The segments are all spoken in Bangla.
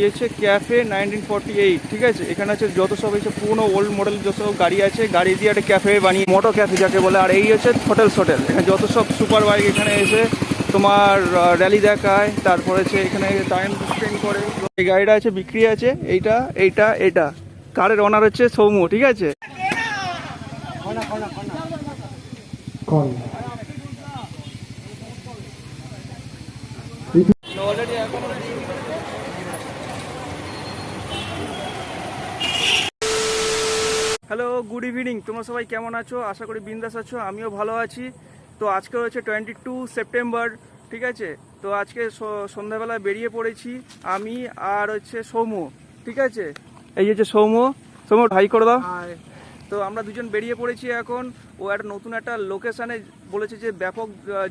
হচ্ছে ক্যাফে 1948, ঠিক আছে। এখানে আছে যত সব এইসব পুরোনো ওল্ড মডেল যত সব গাড়ি আছে, গাড়ি দিয়ে একটা ক্যাফে বানিয়ে, মোটো ক্যাফে যাকে বলে। আর এই হচ্ছে হোটেল এখানে যত সব সুপার বাইক এখানে এসে তোমার র্যালি দেখায়, তারপরে হচ্ছে এখানে টাইম স্পেন্ড করে। এই গাড়িটা আছে বিক্রি আছে, এইটা এইটা এটা। কারের ওনার হচ্ছে সৌম্য, ঠিক আছে। অলরেডি এখন হ্যালো, গুড ইভিনিং। তোমরা সবাই কেমন আছো? আশা করি বিন্দাস আছো, আমিও ভালো আছি। তো আজকে হচ্ছে 22 সেপ্টেম্বর, ঠিক আছে। তো আজকে সন্ধ্যাবেলা বেরিয়ে পড়েছি আমি আর হচ্ছে সৌম্য, ঠিক আছে। এই হচ্ছে সৌম্য। সৌম্য হাই করে দাও। তো আমরা দুজন বেরিয়ে পড়েছি এখন। ও একটা নতুন একটা লোকেশানে বলেছে যে ব্যাপক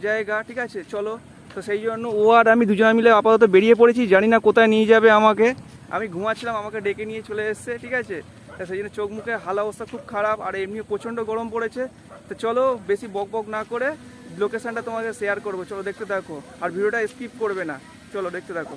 জায়গা, ঠিক আছে, চলো। তো সেই জন্য ও আর আমি দুজনে মিলে আপাতত বেরিয়ে পড়েছি, জানি না কোথায় নিয়ে যাবে আমাকে। আমি ঘুমাচ্ছিলাম, আমাকে ডেকে নিয়ে চলে এসছে, ঠিক আছে। সেই জন্য চোখ মুখে হাল অবস্থা খুব খারাপ, আর এমনি প্রচণ্ড গরম পড়েছে। তো চলো, বেশি বক বক না করে লোকেশানটা তোমাকে শেয়ার করবো, চলো দেখতে থাকো। আর ভিডিওটা স্কিপ করবে না, চলো দেখতে থাকো।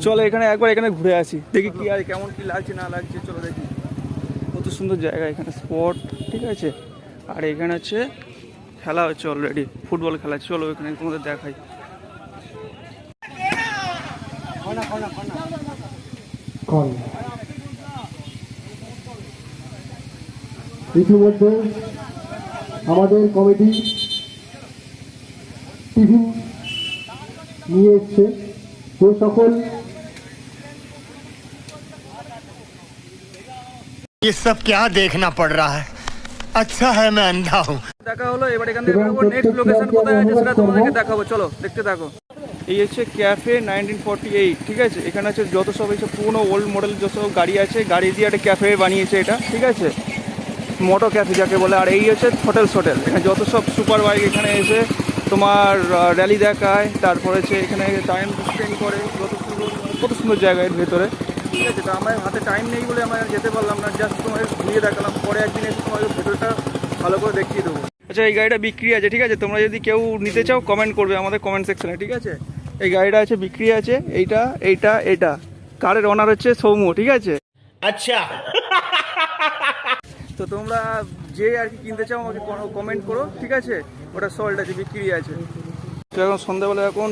চলো এখানে একবার এখানে ঘুরে আসি, দেখি কি আর কেমন কি লাগছে না লাগছে। চলো দেখি, কত সুন্দর জায়গা এখানে, স্পট, ঠিক আছে। আর এখানে হচ্ছে খেলা হচ্ছে অলরেডি, ফুটবল খেলা। চলো এখানে তোমাদের দেখাই। ইতিমধ্যে আমাদের কমিটি টিফিন নিয়ে এসছে, যে সকল ये सब क्या देखना पड़ रहा है। अच्छा है मैं अंधा हूँ। দেখা হলো, এবার এখান থেকে নেক্সট লোকেশন কোথায় আছে সেটা তোমাদেরকে দেখাবো, চলো দেখতে থাকো। এই হচ্ছে ক্যাফে 1948, ঠিক আছে। এখানে আছে যত সব এইসব পুরোনো ওল্ড মডেল যত সব গাড়ি আছে, গাড়ি দিয়ে একটা ক্যাফে বানিয়েছে এটা, ঠিক আছে, মোটো ক্যাফে যাকে বলে। আর এই হচ্ছে হোটেল এখানে যত সব সুপার বাইক এখানে এসে তোমার র্যালি দেখায়, তারপরে হচ্ছে এখানে টাইম স্পেন্ড করে। কত সুন্দর জায়গা এর ভেতরে, ঠিক আছে। তো আমার হাতে টাইম নেই বলে আমরা যেতে পারলাম না, জাস্ট তোমাকে ঘুরিয়ে দেখালাম। পরে একদিন এসে তোমাকে ভেতরটা ভালো করে দেখিয়ে দেবো। আচ্ছা, এই গাড়িটা বিক্রি আছে, ঠিক আছে। তোমরা যদি কেউ নিতে চাও কমেন্ট করবে আমাদের কমেন্ট সেকশনে, ঠিক আছে। এই গাড়িটা আছে বিক্রি আছে, এইটা এইটা এটা। কারের ওনার হচ্ছে সৌম্য, ঠিক আছে। अच्छा তো তোমরা যে আর কি কিনতে চাও আমাকে কমেন্ট করো, ঠিক আছে। ওটা সল্ট আছে, বিক্রি আছে। তো এখন সন্ধ্যাবেলা এখন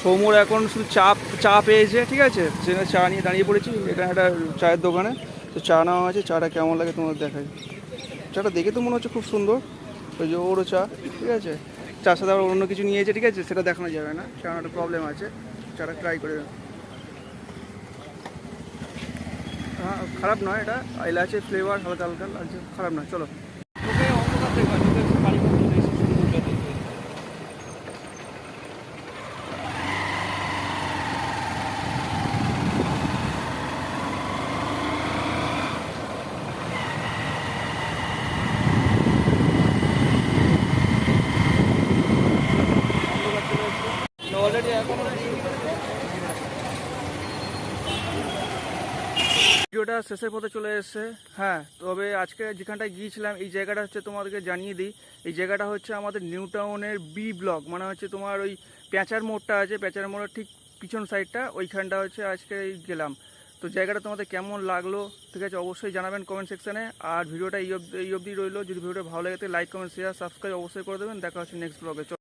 সৌম্যর এখন শুধু চা পেয়েছে, ঠিক আছে। সেখানে চা নিয়ে দাঁড়িয়ে পড়েছি এখানে একটা চায়ের দোকানে। তো চা নেওয়া আছে, চাটা কেমন লাগে তোমাদের দেখাই। চাটা দেখে তো মনে হচ্ছে খুব সুন্দর, ওই যে ওরও চা, ঠিক আছে। চার সাথে আবার অন্য কিছু নিয়েছে, ঠিক আছে, সেটা দেখানো যাবে না, কারণ একটা প্রবলেম আছে। চাটা ট্রাই করে, হ্যাঁ খারাপ নয়, এটা এলাচের ফ্লেভার হালকা হালকা লাগছে, খারাপ নয়। চলো অলরেডি এখন ভিডিওটা শেষের পথে চলে এসেছে। হ্যাঁ, তবে আজকে যেখানটায় গিয়েছিলাম এই জায়গাটা হচ্ছে তোমাদেরকে জানিয়ে দিই। এই জায়গাটা হচ্ছে আমাদের নিউ টাউনের বি ব্লক, মানে হচ্ছে তোমার ওই প্যাঁচার মোড়টা আছে, প্যাঁচার মোড়ের ঠিক পিছন সাইডটা, ওইখানটা হচ্ছে আজকে গেলাম। তো জায়গাটা তোমাদের কেমন লাগলো, ঠিক আছে, অবশ্যই জানাবেন কমেন্ট সেকশানে। আর ভিডিওটা এই অবধি রইলো। যদি ভিডিওটা ভালো লাগে লাইক কমেন্ট শেয়ার সাবস্ক্রাইব অবশ্যই করে দেবেন। দেখা হচ্ছে নেক্সট ব্লগে।